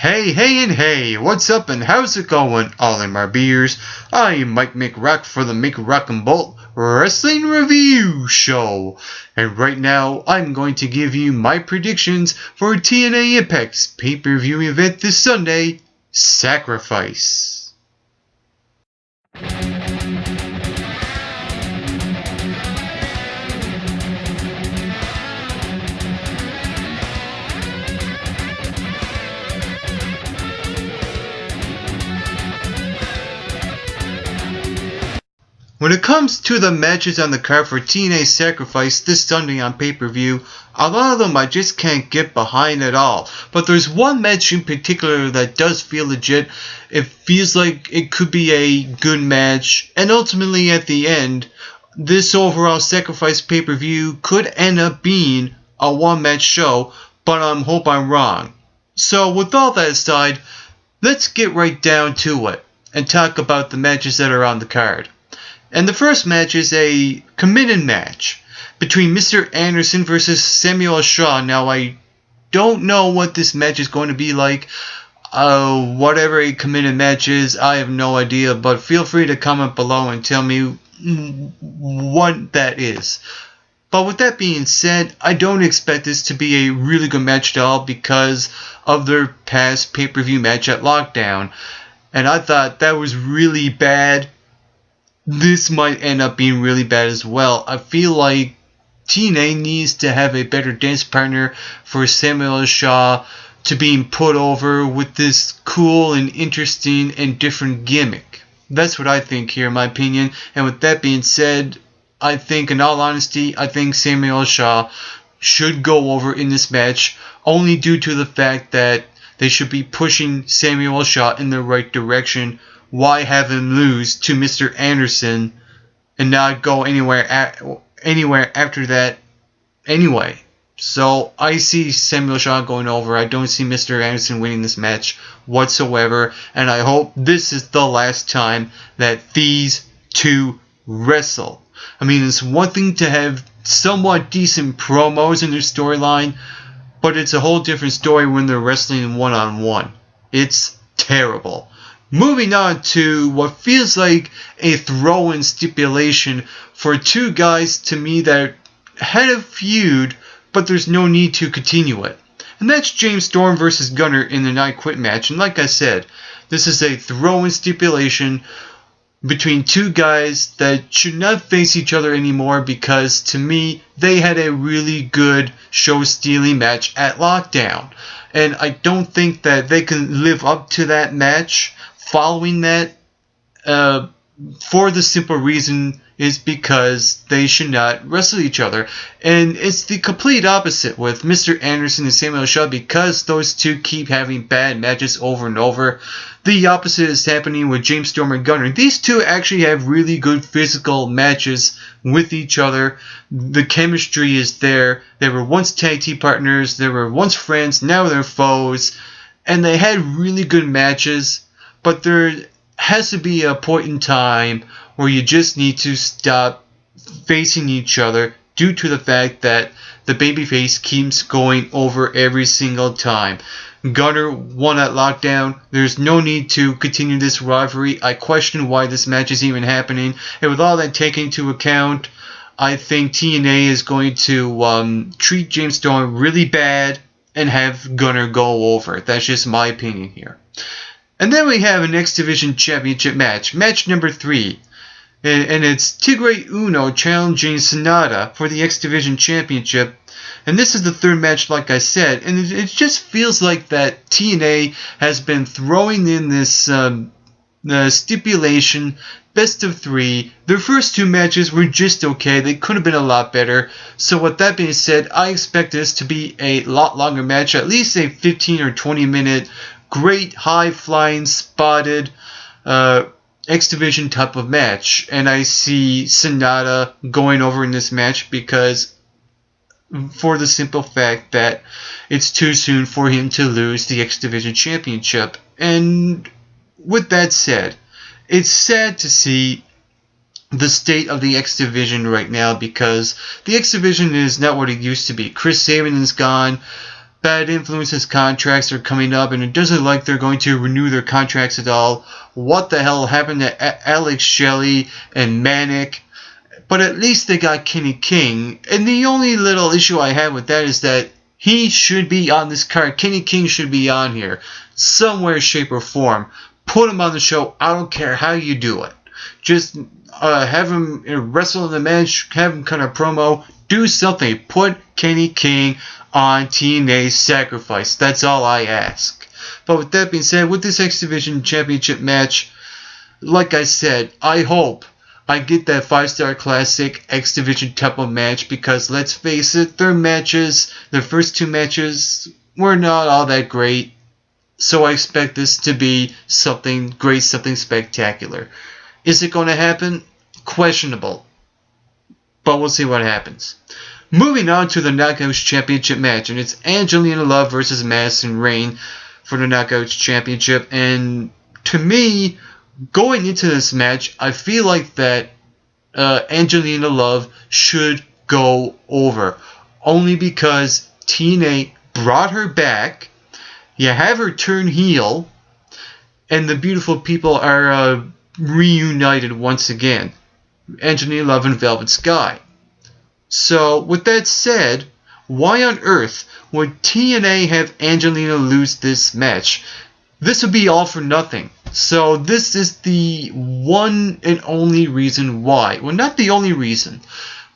Hey, what's up and how's it going, all in my beers? I'm Mike McRock for the McRock & Bolt Wrestling Review Show. And right now, I'm going to give you my predictions for TNA Impact's pay-per-view event this Sunday, Sacrifice. When it comes to the matches on the card for TNA Sacrifice this Sunday on pay-per-view, a lot of them I just can't get behind at all. But there's one match in particular that does feel legit. It feels like it could be a good match, and ultimately at the end, this overall Sacrifice pay-per-view could end up being a one-match show, but I hope I'm wrong. So with all that aside, let's get right down to it and talk about the matches that are on the card. And the first match is a committed match between Mr. Anderson versus Samuel Shaw. Now, I don't know what this match is going to be like. Whatever a committed match is, I have no idea. But feel free to comment below and tell me what that is. But with that being said, I don't expect this to be a really good match at all because of their past pay-per-view match at Lockdown. And I thought that was really bad. This might end up being really bad as well. I feel like TNA needs to have a better dance partner for Samuel Shaw to being put over with this cool and interesting and different gimmick. That's what I think here, in my opinion. And with that being said, I think, in all honesty, I think Samuel Shaw should go over in this match, only due to the fact that they should be pushing Samuel Shaw in the right direction. Why have him lose to Mr. Anderson and not go anywhere after that anyway? So I see Samuel Shaw going over. I don't see Mr. Anderson winning this match whatsoever. And I hope this is the last time that these two wrestle. I mean, it's one thing to have somewhat decent promos in their storyline, but it's a whole different story when they're wrestling one-on-one. It's terrible. Moving on to what feels like a throw-in stipulation for two guys to me that had a feud, but there's no need to continue it. And that's James Storm versus Gunner in the I Quit match. And like I said, this is a throw-in stipulation between two guys that should not face each other anymore because, to me, they had a really good show-stealing match at Lockdown. And I don't think that they can live up to that match following that, for the simple reason is because they should not wrestle each other. And it's the complete opposite with Mr. Anderson and Samuel Shaw because those two keep having bad matches over and over. The opposite is happening with James Storm and Gunner. These two actually have really good physical matches with each other. The chemistry is there. They were once tag team partners. They were once friends. Now they're foes. And they had really good matches. But there has to be a point in time where you just need to stop facing each other due to the fact that the babyface keeps going over every single time. Gunner won at Lockdown. There's no need to continue this rivalry. I question why this match is even happening. And with all that taken into account, I think TNA is going to treat James Storm really bad and have Gunner go over. That's just my opinion here. And then we have an X Division Championship match. Match number 3. And it's Tigre Uno challenging Sonata for the X Division Championship. And this is the third match, like I said. And it just feels like that TNA has been throwing in this stipulation, best of 3. Their first two matches were just okay. They could have been a lot better. So with that being said, I expect this to be a lot longer match. At least a 15 or 20 minute great high-flying, spotted X-Division type of match. And I see Sonata going over in this match because, for the simple fact that it's too soon for him to lose the X-Division Championship. And with that said, it's sad to see the state of the X Division right now because the X Division is not what it used to be. Chris Sabin is gone. Bad Influence's contracts are coming up, and it doesn't look like they're going to renew their contracts at all. What the hell happened to Alex Shelley and Manic? But at least they got Kenny King, and the only little issue I have with that is that he should be on this card. Kenny King should be on here, somewhere, shape, or form. Put him on the show. I don't care how you do it. Just have him wrestle in the match, have him kind of promo, do something. Put Kenny King on TNA Sacrifice. That's all I ask. But with that being said, with this X Division Championship match, like I said, I hope I get that 5-star classic X Division Temple match, because let's face it, their first two matches were not all that great. So I expect this to be something great, something spectacular. Is it going to happen? Questionable. But we'll see what happens. Moving on to the Knockouts Championship match, and it's Angelina Love versus Madison Rayne for the Knockouts Championship. And to me, going into this match, I feel like that Angelina Love should go over. Only because TNA brought her back, you have her turn heel, and the beautiful people are reunited once again. Angelina Love and Velvet Sky. So, with that said, why on earth would TNA have Angelina lose this match? This would be all for nothing. So this is the one and only reason why. Well, not the only reason,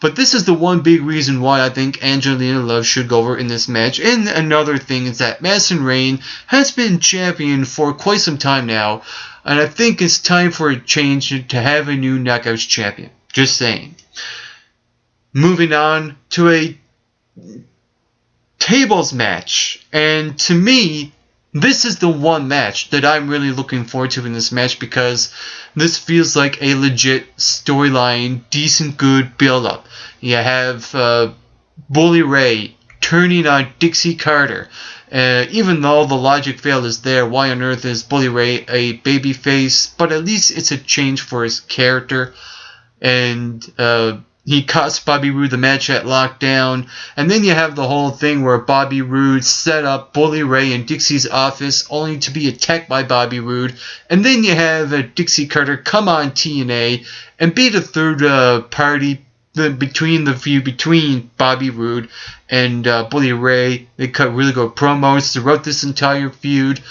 but this is the one big reason why I think Angelina Love should go over in this match. And another thing is that Madison Rayne has been champion for quite some time now, and I think it's time for a change to have a new Knockouts champion. Just saying. Moving on to a tables match, and to me, this is the one match that I'm really looking forward to in this match, because this feels like a legit storyline, decent, good build-up. You have Bully Ray turning on Dixie Carter. Even though the logic fail is there, why on earth is Bully Ray a babyface? But at least it's a change for his character. And he cost Bobby Roode the match at Lockdown. And then you have the whole thing where Bobby Roode set up Bully Ray in Dixie's office only to be attacked by Bobby Roode. And then you have Dixie Carter come on TNA and be the third party between the feud between Bobby Roode and Bully Ray. They cut really good promos throughout this entire feud.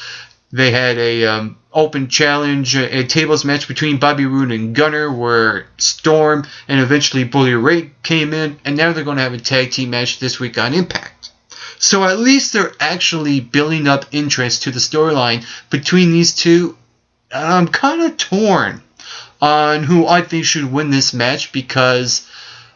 They had a open challenge, a tables match between Bobby Roode and Gunner, where Storm and eventually Bully Ray came in, and now they're going to have a tag team match this week on Impact. So at least they're actually building up interest to the storyline between these two. And I'm kind of torn on who I think should win this match, because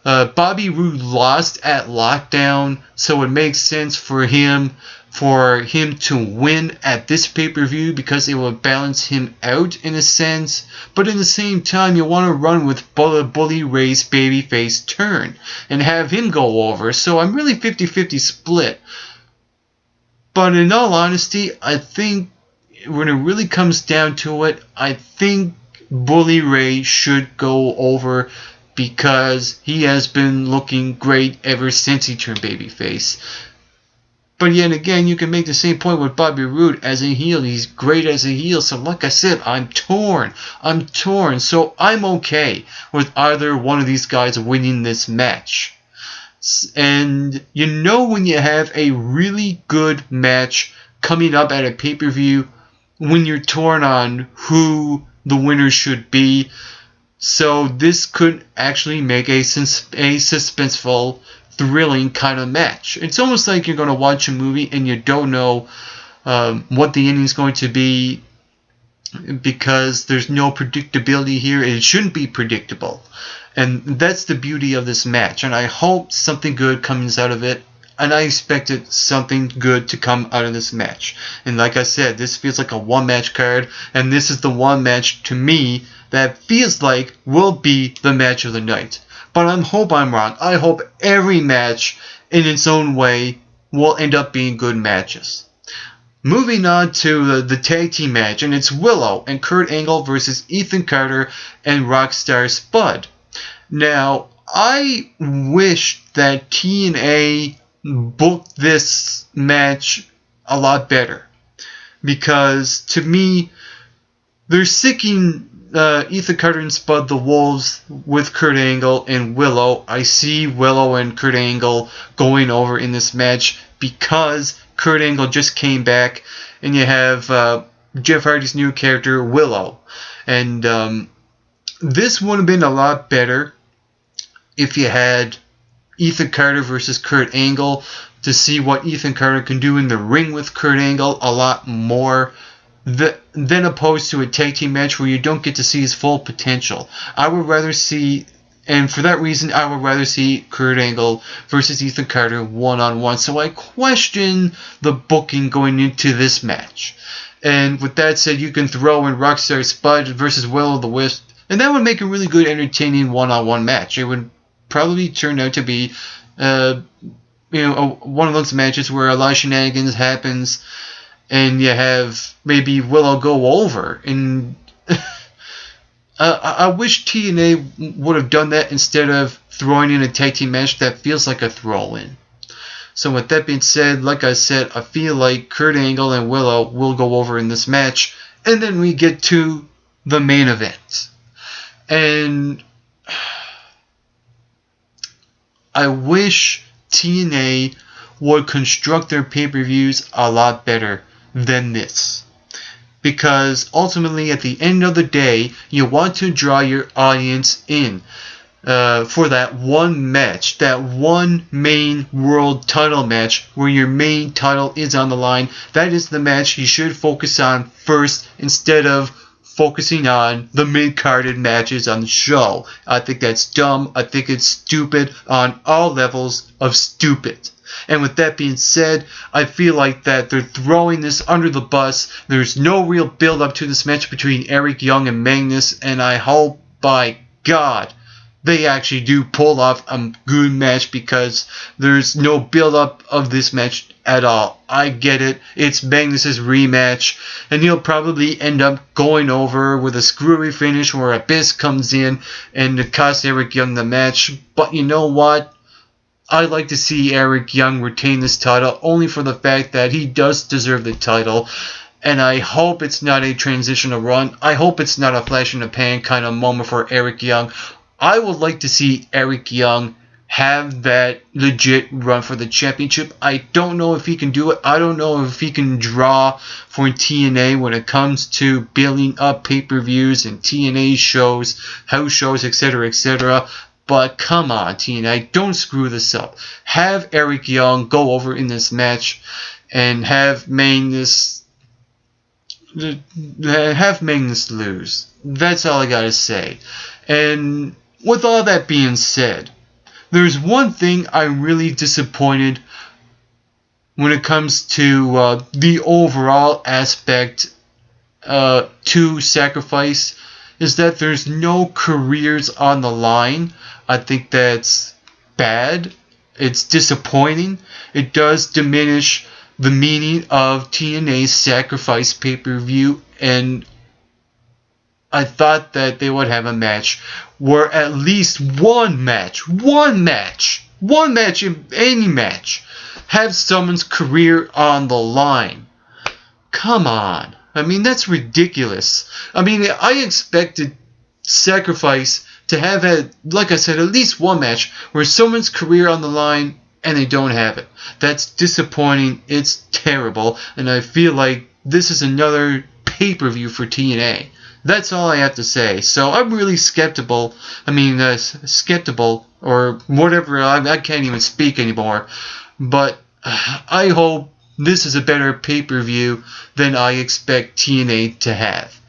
Bobby Roode lost at Lockdown, so it makes sense for him to win at this pay-per-view, because it will balance him out in a sense. But in the same time, you want to run with Bully Ray's babyface turn and have him go over. So I'm really 50-50 split. But in all honesty, I think when it really comes down to it, I think Bully Ray should go over, because he has been looking great ever since he turned babyface. But yet again, you can make the same point with Bobby Roode as a heel. He's great as a heel. So like I said, I'm torn. So I'm okay with either one of these guys winning this match. And you know, when you have a really good match coming up at a pay-per-view, when you're torn on who the winner should be. So this could actually make a suspenseful, thrilling kind of match. It's almost like you're going to watch a movie and you don't know what the ending is going to be, because there's no predictability here. It shouldn't be predictable. And that's the beauty of this match. And I hope something good comes out of it. And I expected something good to come out of this match. And like I said, this feels like a one-match card. And this is the one match to me that feels like will be the match of the night. But I hope I'm wrong. I hope every match in its own way will end up being good matches. Moving on to the tag team match. And it's Willow and Kurt Angle versus Ethan Carter and Rockstar Spud. Now, I wish that TNA booked this match a lot better. Because to me, they're sicking Ethan Carter and Spud the Wolves with Kurt Angle and Willow. I see Willow and Kurt Angle going over in this match because Kurt Angle just came back, and you have Jeff Hardy's new character, Willow. And this would have been a lot better if you had Ethan Carter versus Kurt Angle to see what Ethan Carter can do in the ring with Kurt Angle a lot more than opposed to a tag team match where you don't get to see his full potential. I would rather see, and for that reason, I would rather see Kurt Angle versus Ethan Carter one-on-one. So I question the booking going into this match. And with that said, you can throw in Rockstar Spud versus Will-O-The-Wisp, and that would make a really good, entertaining one-on-one match. It would probably turn out to be, one of those matches where a lot of shenanigans happens, and you have maybe Willow go over. And I wish TNA would have done that instead of throwing in a tag team match that feels like a throw-in. So with that being said, like I said, I feel like Kurt Angle and Willow will go over in this match, and then we get to the main event. And I wish TNA would construct their pay-per-views a lot better than this. Because ultimately, at the end of the day, you want to draw your audience in for that one match, that one main world title match where your main title is on the line. That is the match you should focus on first instead of focusing on the mid-carded matches on the show. I think that's dumb. I think it's stupid on all levels of stupid. And with that being said, I feel like that they're throwing this under the bus. There's no real build-up to this match between Eric Young and Magnus, and I hope, by God, they actually do pull off a good match, because there's no build-up of this match at all. I get it. It's Magnus' rematch, and he'll probably end up going over with a screwy finish where Abyss comes in and costs Eric Young the match. But you know what? I'd like to see Eric Young retain this title only for the fact that he does deserve the title. And I hope it's not a transitional run. I hope it's not a flash in the pan kind of moment for Eric Young. I would like to see Eric Young have that legit run for the championship. I don't know if he can do it. I don't know if he can draw for TNA when it comes to building up pay-per-views and TNA shows, house shows, etc., etc. But come on, TNA, don't screw this up. Have Eric Young go over in this match and have Magnus lose. That's all I gotta say. And with all that being said, there's one thing I'm really disappointed when it comes to the overall aspect to Sacrifice, is that there's no careers on the line. I think that's bad. It's disappointing. It does diminish the meaning of TNA's Sacrifice pay-per-view, and I thought that they would have a match where at least one match in any match, have someone's career on the line. Come on. I mean, that's ridiculous. I mean, I expected Sacrifice to have had, like I said, at least one match where someone's career on the line and they don't have it. That's disappointing. It's terrible. And I feel like this is another pay-per-view for TNA. That's all I have to say. So I'm really skeptical. Skeptical or whatever. I can't even speak anymore. But I hope this is a better pay-per-view than I expect TNA to have.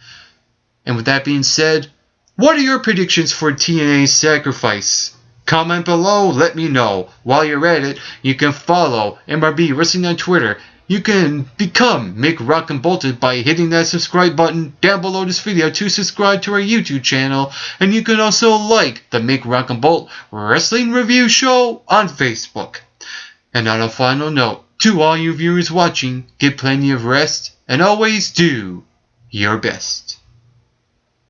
And with that being said, what are your predictions for TNA Sacrifice? Comment below, let me know. While you're at it, you can follow MRB Wrestling on Twitter. You can become Mick Rockin' Bolted by hitting that subscribe button down below this video to subscribe to our YouTube channel. And you can also like the Mick Rockin' Bolt Wrestling Review Show on Facebook. And on a final note, to all you viewers watching, get plenty of rest and always do your best.